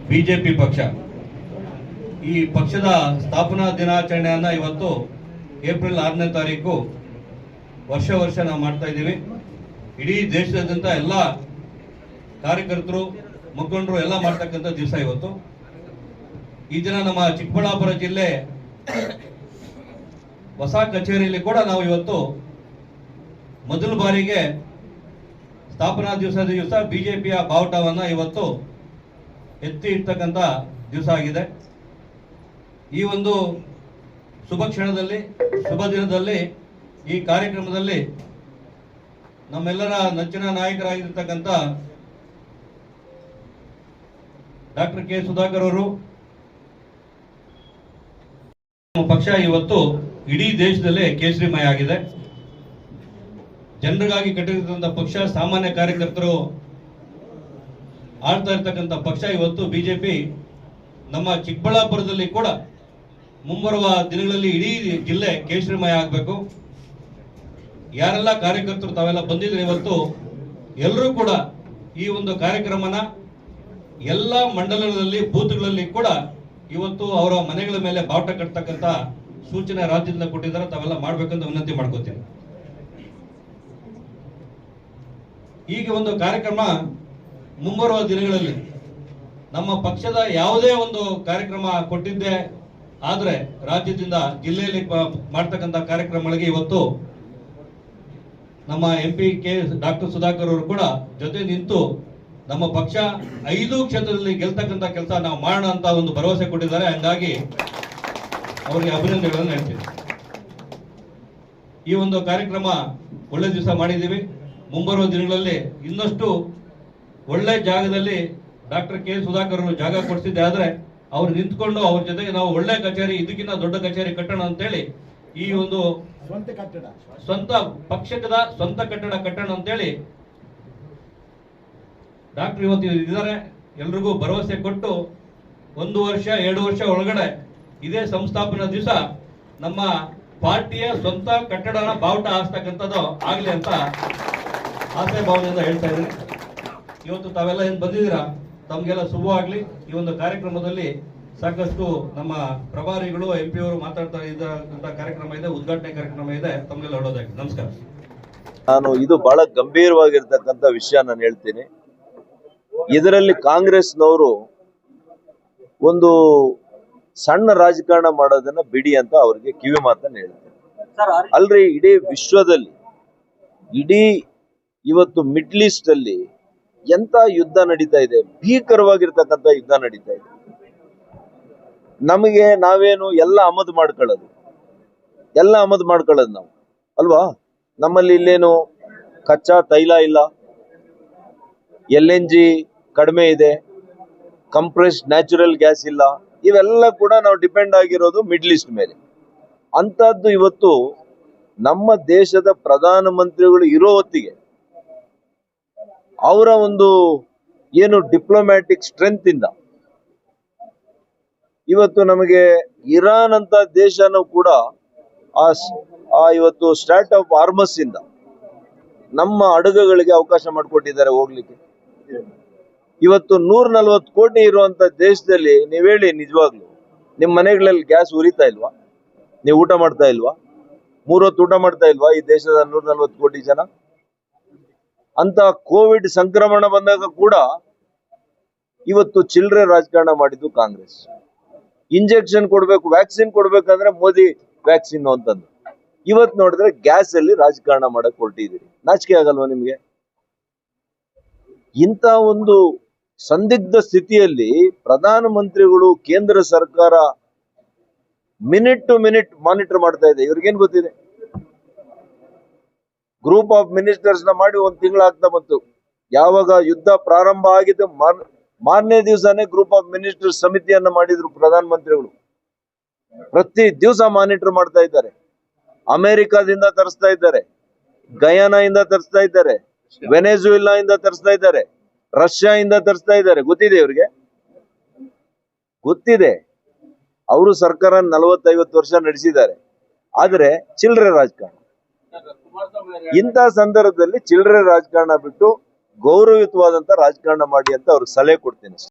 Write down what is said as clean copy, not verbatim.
BJP ಪಕ್ಷ ಈ ಪಕ್ಷದ ಸ್ಥಾಪನಾ ದಿನಾಚರಣೆಯನ್ನು ಇವತ್ತು ಏಪ್ರಿಲ್ 6ನೇ ತಾರೀಕು ವರ್ಷ ನಾವು ಮಾಡ್ತಾ ಇದ್ದೀವಿ. ಇಡೀ ದೇಶದಾದ್ಯಂತ ಎಲ್ಲ ಕಾರ್ಯಕರ್ತರು ಮುಖಂಡರು ಎಲ್ಲ ಮಾಡ್ತಕ್ಕಂಥ ದಿವಸ ಇವತ್ತು. ಈ ದಿನ ನಮ್ಮ ಚಿಕ್ಕಬಳ್ಳಾಪುರ ಜಿಲ್ಲೆ ಹೊಸ ಕಚೇರಿಯಲ್ಲಿ ಕೂಡ ನಾವು ಇವತ್ತು ಮೊದಲ ಬಾರಿಗೆ ಸ್ಥಾಪನಾ ದಿವಸ ಬಿಜೆಪಿಯ ಬಾವುಟವನ್ನ ಇವತ್ತು ಎತ್ತಿ ಇಡ್ತಕ್ಕಂಥ ದಿವಸ ಆಗಿದೆ. ಈ ಒಂದು ಶುಭ ಕ್ಷಣದಲ್ಲಿ, ಶುಭ ದಿನದಲ್ಲಿ, ಈ ಕಾರ್ಯಕ್ರಮದಲ್ಲಿ ನಮ್ಮೆಲ್ಲರ ನೆಚ್ಚಿನ ನಾಯಕರಾಗಿರ್ತಕ್ಕಂಥ ಡಾಕ್ಟರ್ ಕೆ ಸುಧಾಕರ್ ಅವರು, ನಮ್ಮ ಪಕ್ಷ ಇವತ್ತು ಇಡೀ ದೇಶದಲ್ಲೇ ಕೇಸರಿಮಯ ಆಗಿದೆ. ಜನರಿಗಾಗಿ ಕಟ್ಟಿರ್ತಕ್ಕಂಥ ಪಕ್ಷ, ಸಾಮಾನ್ಯ ಕಾರ್ಯಕರ್ತರು ಆಳ್ತಾ ಇರ್ತಕ್ಕಂಥ ಪಕ್ಷ ಇವತ್ತು ಬಿಜೆಪಿ. ನಮ್ಮ ಚಿಕ್ಕಬಳ್ಳಾಪುರದಲ್ಲಿ ಕೂಡ ಮುಂಬರುವ ದಿನಗಳಲ್ಲಿ ಇಡೀ ಜಿಲ್ಲೆ ಕೇಸರಿಮಯ ಆಗಬೇಕು. ಯಾರೆಲ್ಲ ಕಾರ್ಯಕರ್ತರು ತಾವೆಲ್ಲ ಬಂದಿದ್ರೆ ಇವತ್ತು ಎಲ್ಲರೂ ಕೂಡ ಈ ಒಂದು ಕಾರ್ಯಕ್ರಮನ ಎಲ್ಲ ಮಂಡಲಗಳಲ್ಲಿ, ಬೂತ್ಗಳಲ್ಲಿ ಕೂಡ ಇವತ್ತು ಅವರ ಮನೆಗಳ ಮೇಲೆ ಬಾವುಟ ಕಟ್ಟತಕ್ಕಂಥ ಸೂಚನೆ ರಾಜ್ಯದಿಂದ ಕೊಟ್ಟಿದ್ದಾರೆ. ತಾವೆಲ್ಲ ಮಾಡ್ಬೇಕಂತ ವಿನಂತಿ ಮಾಡ್ಕೋತೀನಿ. ಈಗ ಒಂದು ಕಾರ್ಯಕ್ರಮ ಮುಂಬರುವ ದಿನಗಳಲ್ಲಿ ನಮ್ಮ ಪಕ್ಷದ ಯಾವುದೇ ಒಂದು ಕಾರ್ಯಕ್ರಮ ಕೊಟ್ಟಿದ್ದೆ ಆದ್ರೆ ರಾಜ್ಯದಿಂದ ಜಿಲ್ಲೆಯಲ್ಲಿ ಮಾಡ್ತಕ್ಕಂಥ ಕಾರ್ಯಕ್ರಮಗಳಿಗೆ ಇವತ್ತು ನಮ್ಮ MP ಕೆ ಡಾಕ್ಟರ್ ಸುಧಾಕರ್ ಅವರು ಕೂಡ ಜೊತೆ ನಿಂತು ನಮ್ಮ ಪಕ್ಷ 5 ಕ್ಷೇತ್ರದಲ್ಲಿ ಗೆಲ್ತಕ್ಕಂಥ ಕೆಲಸ ನಾವು ಮಾಡೋಣ ಅಂತ ಒಂದು ಭರವಸೆ ಕೊಟ್ಟಿದ್ದಾರೆ. ಹಂಗಾಗಿ ಅವರಿಗೆ ಅಭಿನಂದನೆಗಳನ್ನು ಹೇಳ್ತೀನಿ. ಈ ಒಂದು ಕಾರ್ಯಕ್ರಮ ಒಳ್ಳೆ ದಿವಸ ಮಾಡಿದ್ದೀವಿ. ಮುಂಬರುವ ದಿನಗಳಲ್ಲಿ ಇನ್ನಷ್ಟು ಒಳ್ಳೆ ಜಾಗದಲ್ಲಿ ಡಾಕ್ಟರ್ ಕೆ ಸುಧಾಕರ್ ಅವರು ಜಾಗ ಕೊಡಿಸಿದ್ದೆ ಆದ್ರೆ ಅವ್ರು ನಿಂತ್ಕೊಂಡು ಅವ್ರ ಜೊತೆಗೆ ನಾವು ಒಳ್ಳೆ ಕಚೇರಿ, ಇದಕ್ಕಿಂತ ದೊಡ್ಡ ಕಚೇರಿ ಕಟ್ಟೋಣ ಅಂತೇಳಿ ಈ ಒಂದು ಸ್ವಂತ ಪಕ್ಷದ ಸ್ವಂತ ಕಟ್ಟಡ ಅಂತೇಳಿ ಡಾಕ್ಟರ್ ಇವತ್ತು ಇದ್ದಾರೆ. ಎಲ್ರಿಗೂ ಭರವಸೆ ಕೊಟ್ಟು 1 ವರ್ಷ 2 ವರ್ಷ ಒಳಗಡೆ ಇದೇ ಸಂಸ್ಥಾಪನಾ ದಿವಸ ನಮ್ಮ ಪಾರ್ಟಿಯ ಸ್ವಂತ ಕಟ್ಟಡನ ಬಾವುಟ ಹಾಸ್ತಕ್ಕಂಥದ್ದು ಆಗ್ಲಿ ಅಂತ ಆಸೆ ಭಾವನೆಯಿಂದ ಹೇಳ್ತಾ ಇದ್ದೀನಿ. ಇವತ್ತು ತಾವೆಲ್ಲ ಏನ್ ಬಂದಿದ್ದೀರಾ, ತಮ್ಗೆಲ್ಲ ಶುಭವಾಗ್ಲಿ. ಈ ಒಂದು ಕಾರ್ಯಕ್ರಮದಲ್ಲಿ ಸಾಕಷ್ಟು ನಮ್ಮ ಪ್ರಭಾರಿಗಳು, MP ಅವರು ಮಾತಾಡ್ತಾ ಇದ್ದಂತ ಕಾರ್ಯಕ್ರಮ ಇದೆ, ಉದ್ಘಾಟನೆ ಕಾರ್ಯಕ್ರಮ ಇದೆ. ತಮ್ಗೆಲ್ಲ ಹೊಡೋದಾಗಿ ನಮಸ್ಕಾರ. ನಾನು ಇದು ಬಹಳ ಗಂಭೀರವಾಗಿರ್ತಕ್ಕಂಥ ವಿಷಯ ನಾನು ಹೇಳ್ತೀನಿ. ಇದರಲ್ಲಿ ಕಾಂಗ್ರೆಸ್ನವರು ಒಂದು ಸಣ್ಣ ರಾಜಕಾರಣ ಮಾಡೋದನ್ನ ಬಿಡಿ ಅಂತ ಅವ್ರಿಗೆ ಕಿವಿ ಮಾತನ್ನ ಹೇಳ್ತೀನಿ. ಅಲ್ರಿ, ಇಡೀ ವಿಶ್ವದಲ್ಲಿ, ಇಡೀ ಇವತ್ತು ಮಿಡ್ಲ್ ಈಸ್ಟ್ ಅಲ್ಲಿ ಎಂತ ಯುದ್ಧ ನಡೀತಾ ಇದೆ, ಭೀಕರವಾಗಿರ್ತಕ್ಕಂಥ ಯುದ್ಧ ನಡೀತಾ ಇದೆ. ನಮಗೆ ನಾವೇನು ಎಲ್ಲ ಆಮದು ಮಾಡ್ಕೊಳ್ಳೋದು ನಾವು ಅಲ್ವಾ? ನಮ್ಮಲ್ಲಿ ಇಲ್ಲೇನು ಕಚ್ಚಾ ತೈಲ ಇಲ್ಲ, LNG ಕಡಿಮೆ ಇದೆ, ಕಂಪ್ರೆಸ್ಡ್ ನ್ಯಾಚುರಲ್ ಗ್ಯಾಸ್ ಇಲ್ಲ. ಇವೆಲ್ಲ ಕೂಡ ನಾವು ಡಿಪೆಂಡ್ ಆಗಿರೋದು ಮಿಡ್ಲ್ ಈಸ್ಟ್ ಮೇಲೆ. ಅಂತದ್ದು ಇವತ್ತು ನಮ್ಮ ದೇಶದ ಪ್ರಧಾನಮಂತ್ರಿಗಳು ಇರೋ ಹೊತ್ತಿಗೆ ಅವರ ಒಂದು ಏನು ಡಿಪ್ಲೊಮ್ಯಾಟಿಕ್ ಸ್ಟ್ರೆಂತ್ ಇಂದ ಇವತ್ತು ನಮಗೆ ಇರಾನ್ ಅಂತ ದೇಶನೂ ಕೂಡ ಇವತ್ತು ಸ್ಟಾರ್ಟ್ ಆಫ್ ಆರ್ಮಸ್ ಇಂದ ನಮ್ಮ ಹಡಗುಗಳಿಗೆ ಅವಕಾಶ ಮಾಡಿಕೊಟ್ಟಿದ್ದಾರೆ ಹೋಗ್ಲಿಕ್ಕೆ. ಇವತ್ತು 140 ಕೋಟಿ ಇರುವಂತ ದೇಶದಲ್ಲಿ ನೀವ್ ಹೇಳಿ, ನಿಜವಾಗ್ಲು ನಿಮ್ ಮನೆಗಳಲ್ಲಿ ಗ್ಯಾಸ್ ಉರಿತಾ ಇಲ್ವಾ? ನೀವು ಊಟ ಮಾಡ್ತಾ ಇಲ್ವಾ? 3 ಹೊತ್ತು ಊಟ ಮಾಡ್ತಾ ಇಲ್ವಾ ಈ ದೇಶದ 140 ಕೋಟಿ ಜನ? ಅಂತ ಕೋವಿಡ್ ಸಂಕ್ರಮಣ ಬಂದಾಗ ಕೂಡ ಇವತ್ತು ಚಿಲ್ಲರೆ ರಾಜಕಾರಣ ಮಾಡಿದ್ದು ಕಾಂಗ್ರೆಸ್. ಇಂಜೆಕ್ಷನ್ ಕೊಡ್ಬೇಕು, ವ್ಯಾಕ್ಸಿನ್ ಕೊಡ್ಬೇಕಂದ್ರೆ ಮೋದಿ ವ್ಯಾಕ್ಸಿನ್ ಅಂತಂದು. ಇವತ್ತು ನೋಡಿದ್ರೆ ಗ್ಯಾಸ್ ಅಲ್ಲಿ ರಾಜಕಾರಣ ಮಾಡಕ್ ಹೊರಟಿದ್ದೀರಿ. ನಾಚಿಕೆ ಆಗಲ್ವಾ ನಿಮ್ಗೆ? ಇಂಥ ಒಂದು ಸಂದಿಗ್ಧ ಸ್ಥಿತಿಯಲ್ಲಿ ಪ್ರಧಾನಮಂತ್ರಿಗಳು, ಕೇಂದ್ರ ಸರ್ಕಾರ ಮಿನಿಟ್ ಟು ಮಿನಿಟ್ ಮಾನಿಟರ್ ಮಾಡ್ತಾ ಇದೆ. ಇವ್ರಿಗೇನ್ ಗೊತ್ತಿದೆ? ಗ್ರೂಪ್ ಆಫ್ ಮಿನಿಸ್ಟರ್ಸ್ ನ ಮಾಡಿ 1 ತಿಂಗಳಾಗ್ತಾ ಬಂತು. ಯಾವಾಗ ಯುದ್ಧ ಪ್ರಾರಂಭ ಆಗಿದೆ ಮಾರನೇ ದಿವಸನೇ ಗ್ರೂಪ್ ಆಫ್ ಮಿನಿಸ್ಟರ್ಸ್ ಸಮಿತಿಯನ್ನ ಮಾಡಿದ್ರು ಪ್ರಧಾನಮಂತ್ರಿಗಳು. ಪ್ರತಿ ದಿವಸ ಮಾನಿಟರ್ ಮಾಡ್ತಾ ಇದ್ದಾರೆ. ಅಮೆರಿಕಾದಿಂದ ತರಿಸ್ತಾ ಇದ್ದಾರೆ, ಗಯಾನಾ ಇಂದ ತರಿಸ್ತಾ ಇದ್ದಾರೆ, ವೆನೆಜುವೆಲಾ ಇಂದ ತರಿಸ್ತಾ ಇದ್ದಾರೆ, ರಷ್ಯಾ ಇಂದ ತರಿಸ್ತಾ ಇದ್ದಾರೆ. ಗೊತ್ತಿದೆ ಇವ್ರಿಗೆ, ಗೊತ್ತಿದೆ. ಅವರು ಸರ್ಕಾರ 40-50 ವರ್ಷ ನಡೆಸಿದ್ದಾರೆ. ಆದ್ರೆ ಚಿಲ್ಲರೆ ರಾಜಕಾರಣ. ಇಂಥ ಸಂದರ್ಭದಲ್ಲಿ ಚಿಲ್ಲರೆ ರಾಜಕಾರಣ ಬಿಟ್ಟು ಗೌರವಯುತವಾದಂತ ರಾಜಕಾರಣ ಮಾಡಿ ಅಂತ ಅವ್ರಿಗೆ ಸಲಹೆ ಕೊಡ್ತೀನಿ.